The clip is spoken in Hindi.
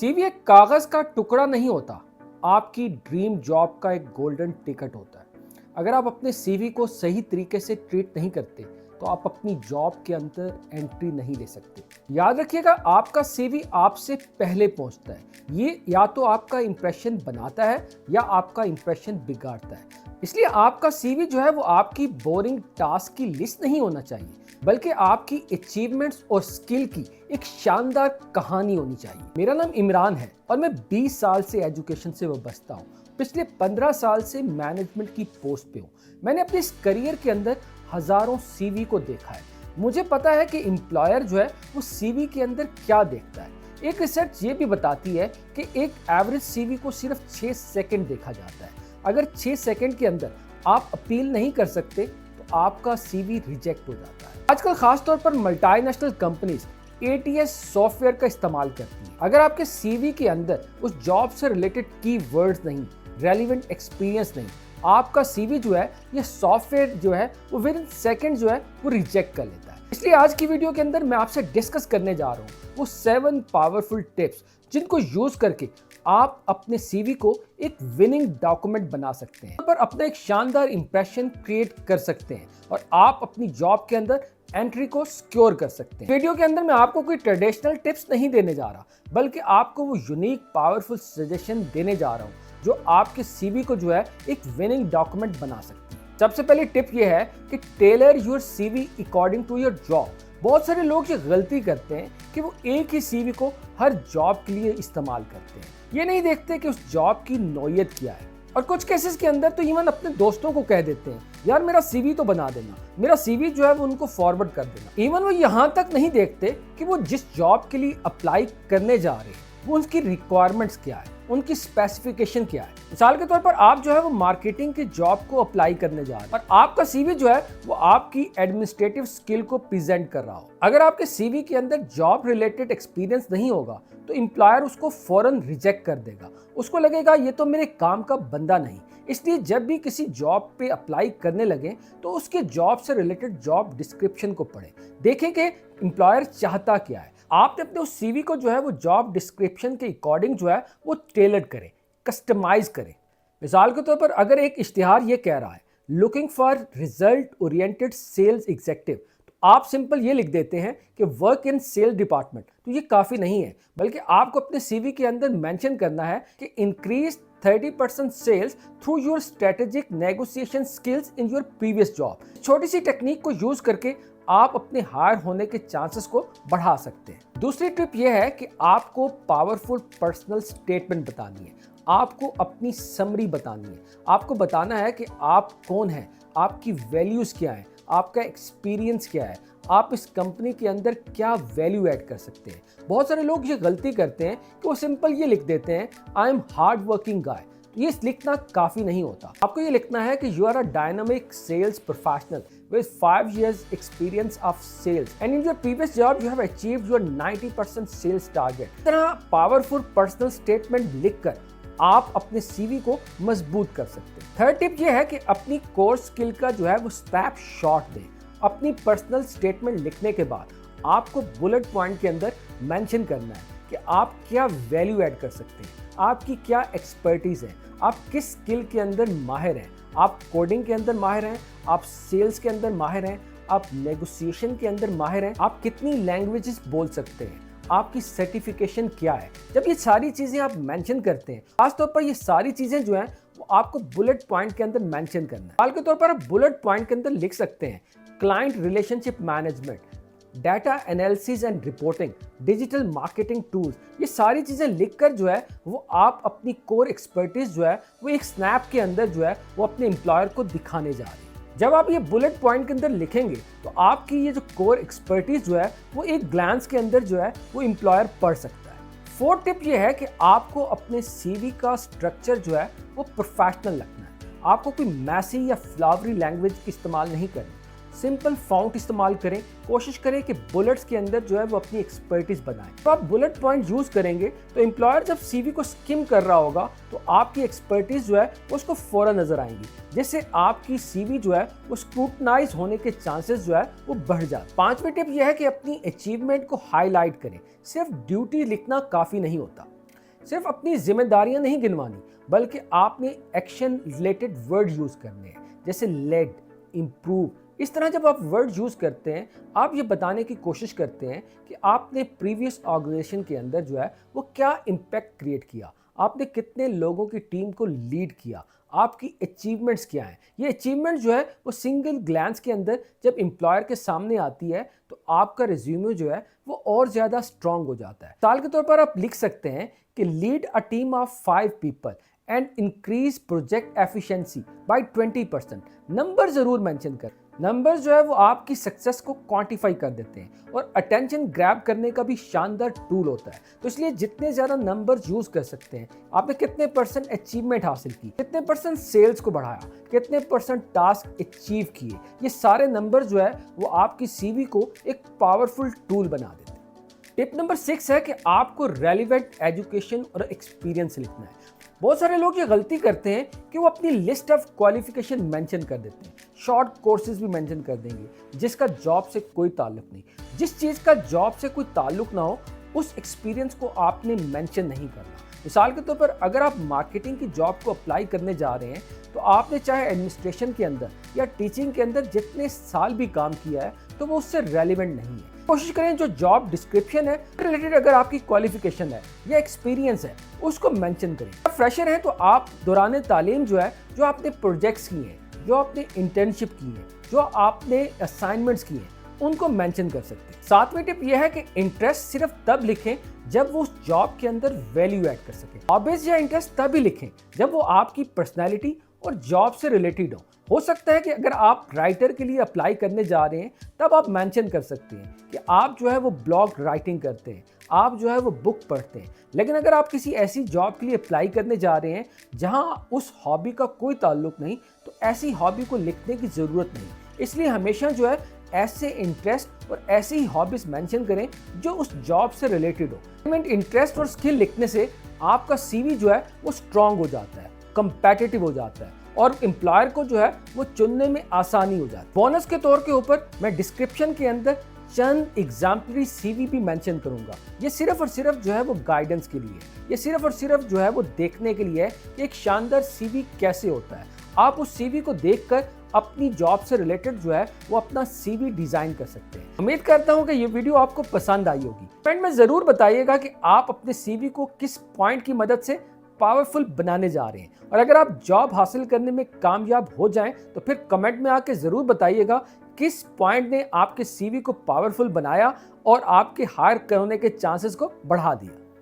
सीवी एक कागज का टुकड़ा नहीं होता, आपकी ड्रीम जॉब का एक गोल्डन टिकट होता है। अगर आप अपने सीवी को सही तरीके से ट्रीट नहीं करते तो आप अपनी जॉब के अंदर एंट्री नहीं ले सकते। याद रखिएगा, आपका सीवी आपसे पहले पहुंचता है। ये या तो आपका इंप्रेशन बनाता है या आपका इंप्रेशन बिगाड़ता है। इसलिए आपका सीवी जो है वो आपकी बोरिंग टास्क की लिस्ट नहीं होना चाहिए, बल्कि आपकी अचीवमेंट्स और स्किल की एक शानदार कहानी होनी चाहिए। मेरा नाम इमरान है और मैं 20 साल से एजुकेशन से वाबस्ता हूँ। पिछले 15 साल से मैनेजमेंट की पोस्ट पे हूँ। मैंने अपने इस करियर के अंदर हजारों सीवी को देखा है। मुझे पता है कि एम्प्लॉयर जो है वो सीवी के अंदर क्या देखता है। एक रिसर्च ये भी बताती है कि एक एवरेज सीवी को सिर्फ 6 सेकंड देखा जाता है। अगर 6 सेकंड के अंदर आप अपील नहीं कर सकते तो आपका सीवी रिजेक्ट हो जाता है। आजकल खासतौर पर मल्टीनेशनल कंपनीज एटीएस सॉफ्टवेयर का इस्तेमाल करती हैं। अगर आपके सीवी के अंदर उस जॉब से रिलेटेड की वर्ड्स नहीं, रेलिवेंट एक्सपीरियंस नहीं, आपका सीवी जो है ये सॉफ्टवेयर जो है वो विद इन सेकंड जो है वो रिजेक्ट कर लेता है। इसलिए आज की वीडियो के अंदर मैं आपसे डिस्कस करने जा रहा हूँ वो 7 पावरफुल टिप्स जिनको यूज करके आप अपने सीवी को एक विनिंग डॉक्यूमेंट बना सकते हैं, पर अपना एक शानदार इंप्रेशन क्रिएट कर सकते हैं और आप अपनी जॉब के अंदर एंट्री को सिक्योर कर सकते हैं। वीडियो के अंदर मैं आपको कोई ट्रेडिशनल टिप्स नहीं देने जा रहा, बल्कि आपको वो यूनिक पावरफुल सजेशन देने जा रहा हूँ जो आपके सीवी को जो है एक विनिंग डॉक्यूमेंट बना सकती है। सबसे पहली टिप ये है कि tailor your CV according to your job. बहुत सारे लोग ये गलती करते हैं कि वो एक ही सीवी को हर जॉब के लिए इस्तेमाल करते हैं। ये नहीं देखते कि उस जॉब की नौयत क्या है, और कुछ केसेस के अंदर तो इवन अपने दोस्तों को कह देते हैं, यार मेरा सीवी तो बना देना, मेरा सीवी जो है वो उनको फॉरवर्ड कर देना। इवन वो यहाँ तक नहीं देखते कि वो जिस जॉब के लिए अप्लाई करने जा रहे हैं वो उनकी रिक्वायरमेंट्स क्या है, उनकी स्पेसिफिकेशन क्या है। मिसाल के तौर पर आप जो है वो मार्केटिंग की जॉब को अप्लाई करने जा रहे हैं और आपका सीवी जो है वो आपकी एडमिनिस्ट्रेटिव स्किल को प्रेजेंट कर रहा हो। अगर आपके सीवी के अंदर जॉब रिलेटेड एक्सपीरियंस नहीं होगा तो एम्प्लॉयर उसको फौरन रिजेक्ट कर देगा। उसको लगेगा ये तो मेरे काम का बंदा नहीं। इसलिए जब भी किसी जॉब पे अप्लाई करने लगे तो उसके जॉब से रिलेटेड जॉब डिस्क्रिप्शन को पढ़ें, देखें कि एम्प्लॉयर चाहता क्या है। आपने अपने उस सीवी को जो है वो जॉब डिस्क्रिप्शन के अकॉर्डिंग जो है वो टेलर करें, कस्टमाइज करें। मिसाल के तौर पर अगर एक इश्तिहार ये कह रहा है looking for result oriented sales executive, तो आप सिंपल ये लिख देते हैं कि वर्क इन सेल डिपार्टमेंट। तो ये काफ़ी नहीं है, बल्कि आपको अपने सीवी के अंदर मेंशन करना है कि increase 30% sales through your strategic negotiation skills in your previous job. छोटी सी टेक्निक को यूज करके आप अपने हायर होने के चांसेस को बढ़ा सकते हैं। दूसरी टिप यह है कि आपको पावरफुल पर्सनल स्टेटमेंट बतानी है, आपको अपनी समरी बतानी है। आपको बताना है कि आप कौन हैं, आपकी वैल्यूज क्या है, आपका एक्सपीरियंस क्या है, आप इस कंपनी के अंदर क्या वैल्यू ऐड कर सकते हैं। बहुत सारे लोग ये गलती करते हैं कि वो सिंपल ये लिख देते हैं आई एम हार्ड वर्किंग गाय। ये लिखना काफी नहीं होता। आपको ये लिखना है कि you are a dynamic sales professional with 5 years experience of sales and in your previous job you have achieved your 90% sales target। इस तरह पावरफुल पर्सनल स्टेटमेंट लिखकर आप अपने सीवी को मजबूत कर सकते हैं। थर्ड टिप ये है कि अपनी कोर स्किल का जो है वो स्नैपशॉट दें। अपनी पर्सनल स्टेटमेंट लिखने के बाद आपको बुलेट पॉइंट के अंदर मेंशन करना है कि आप क्या वैल्यू ऐड कर सकते हैं, आपकी क्या एक्सपर्टीज है, आप किस स्किल के अंदर माहिर हैं। आप कोडिंग के अंदर माहिर हैं, आप सेल्स के अंदर माहिर हैं, आप नेगोशिएशन के अंदर माहिर हैं, आप कितनी लैंग्वेजेस बोल सकते हैं, आपकी सर्टिफिकेशन क्या है। जब ये सारी चीज़ें आप मेंशन करते हैं, खासतौर पर ये सारी चीज़ें जो हैं वो आपको बुलेट पॉइंट के अंदर मेंशन करना है। मिसाल के तौर पर आप बुलेट पॉइंट के अंदर लिख सकते हैं client relationship management, data analysis and reporting, digital marketing tools. ये सारी चीज़ें लिखकर जो है वो आप अपनी कोर एक्सपर्टीज जो है वो एक स्नैप के अंदर जो है वो अपने एम्प्लॉयर को दिखाने जा रही है। जब आप ये बुलेट पॉइंट के अंदर लिखेंगे तो आपकी ये जो कोर एक्सपर्टीज जो है वो एक ग्लांस के अंदर जो है वो एम्प्लॉयर पढ़ सकता है। फोर्थ टिप ये है कि आपको अपने सीवी का स्ट्रक्चर जो है वो प्रोफेशनल रखना है। आपको कोई मैसी या फ्लावरी लैंग्वेज इस्तेमाल नहीं करनी, सिंपल फॉन्ट इस्तेमाल करें। कोशिश करें कि बुलेट्स के अंदर जो है वो अपनी एक्सपर्टीज बनाएं। तो आप बुलेट पॉइंट यूज करेंगे तो एम्प्लॉयर जब सीवी को स्किम कर रहा होगा तो आपकी एक्सपर्टीज जो है उसको फौरन नजर आएंगी, जिससे आपकी सीवी जो है वो स्क्रूटनाइज होने के चांसेस जो है वो बढ़ जाते। पांचवी टिप यह है कि अपनी अचीवमेंट को हाईलाइट करें। सिर्फ ड्यूटी लिखना काफी नहीं होता। सिर्फ अपनी जिम्मेदारियां नहीं गिनवानी, बल्कि आपने एक्शन रिलेटेड वर्ड यूज करने हैं, जैसे लेड, इम्प्रूव। इस तरह जब आप वर्ड यूज करते हैं, आप ये बताने की कोशिश करते हैं कि आपने प्रीवियस ऑर्गेनाइजेशन के अंदर जो है वो क्या इम्पैक्ट क्रिएट किया, आपने कितने लोगों की टीम को लीड किया, आपकी अचीवमेंट्स क्या हैं। ये अचीवमेंट जो है वो सिंगल ग्लैंस के अंदर जब एम्प्लॉयर के सामने आती है तो आपका रिज्यूमे जो है वो और ज़्यादा स्ट्रांग हो जाता है। मिसाल के तौर पर आप लिख सकते हैं कि lead a team of 5 people and increase project efficiency by 20%। Number जरूर मेंशन कर। नंबर्स जो है वो आपकी सक्सेस को क्वांटिफाई कर देते हैं और अटेंशन ग्रैब करने का भी शानदार टूल होता है। तो इसलिए जितने ज़्यादा नंबर्स यूज कर सकते हैं, आपने कितने परसेंट अचीवमेंट हासिल की, कितने परसेंट सेल्स को बढ़ाया, कितने परसेंट टास्क अचीव किए, ये सारे नंबर जो है वो आपकी सीवी को एक पावरफुल टूल बना देते हैं। टिप नंबर 6 है कि आपको रेलिवेंट एजुकेशन और एक्सपीरियंस लिखना है। बहुत सारे लोग ये गलती करते हैं कि वो अपनी लिस्ट ऑफ क्वालिफिकेशन मेंशन कर देते हैं, शॉर्ट कोर्सेज भी मेंशन कर देंगे जिसका जॉब से कोई ताल्लुक नहीं। जिस चीज़ का जॉब से कोई ताल्लुक ना हो, उस एक्सपीरियंस को आपने मेंशन नहीं करना। मिसाल के तौर पर अगर आप मार्केटिंग की जॉब को अप्लाई करने जा रहे हैं, तो आपने चाहे एडमिनिस्ट्रेशन के अंदर या टीचिंग के अंदर जितने साल भी काम किया है, तो वो उससे रेलिवेंट नहीं है। कोशिश करें जो जॉब डिस्क्रिप्शन है रिलेटेड अगर आपकी क्वालिफिकेशन है या एक्सपीरियंस है, उसको मेंशन करें। आप फ्रेशर हैं तो आप दौरान तालीम जो है, जो आपने प्रोजेक्ट्स किए हैं, जो आपने इंटर्नशिप की है, जो आपने असाइनमेंट्स किए हैं, उनको मेंशन कर सकते हैं। सातवीं टिप यह है कि इंटरेस्ट सिर्फ तब लिखें जब वो उस जॉब के अंदर वैल्यू ऐड कर सके। हॉबीज या इंटरेस्ट तभी लिखें जब वो आपकी पर्सनैलिटी और जॉब से रिलेटेड हो सकता है कि अगर आप राइटर के लिए अप्लाई करने जा रहे हैं, तब आप मेंशन कर सकते हैं कि आप जो है वो ब्लॉग राइटिंग करते हैं, आप जो है वो बुक पढ़ते हैं। लेकिन अगर आप किसी ऐसी जॉब के लिए अप्लाई करने जा रहे हैं जहां उस हॉबी का कोई ताल्लुक नहीं, तो ऐसी हॉबी को लिखने की ज़रूरत नहीं। इसलिए हमेशा जो है ऐसे इंटरेस्ट और ऐसी ही हॉबीज मेंशन करें जो उस जॉब से रिलेटेड हो। इंटरेस्ट और स्किल लिखने से आपका सीवी जो है वो स्ट्रांग हो जाता है, कंपेटिटिव हो जाता है और एम्प्लॉयर को जो है वो चुनने में आसानी हो जाती है। बोनस के तौर के ऊपर मैं डिस्क्रिप्शन के अंदर चंद एग्जाम्पलरी सीवी भी मेंशन करूंगा। ये सिर्फ और सिर्फ जो है वो गाइडेंस के लिए, ये सिर्फ और सिर्फ जो है वो देखने के लिए है कि एक शानदार सीवी कैसे होता है। आप उस सीवी को देखकर अपनी जॉब से रिलेटेड जो है वो अपना सीवी डिजाइन कर सकते हैं। उम्मीद करता हूं कि ये वीडियो आपको पसंद आई होगी। कमेंट में जरूर बताइएगा कि आप अपने सीवी को किस पॉइंट की मदद से पावरफुल बनाने जा रहे हैं, और अगर आप जॉब हासिल करने में कामयाब हो जाएं तो फिर कमेंट में आके जरूर बताइएगा किस पॉइंट ने आपके सीवी को पावरफुल बनाया और आपके हायर करने के चांसेस को बढ़ा दिया।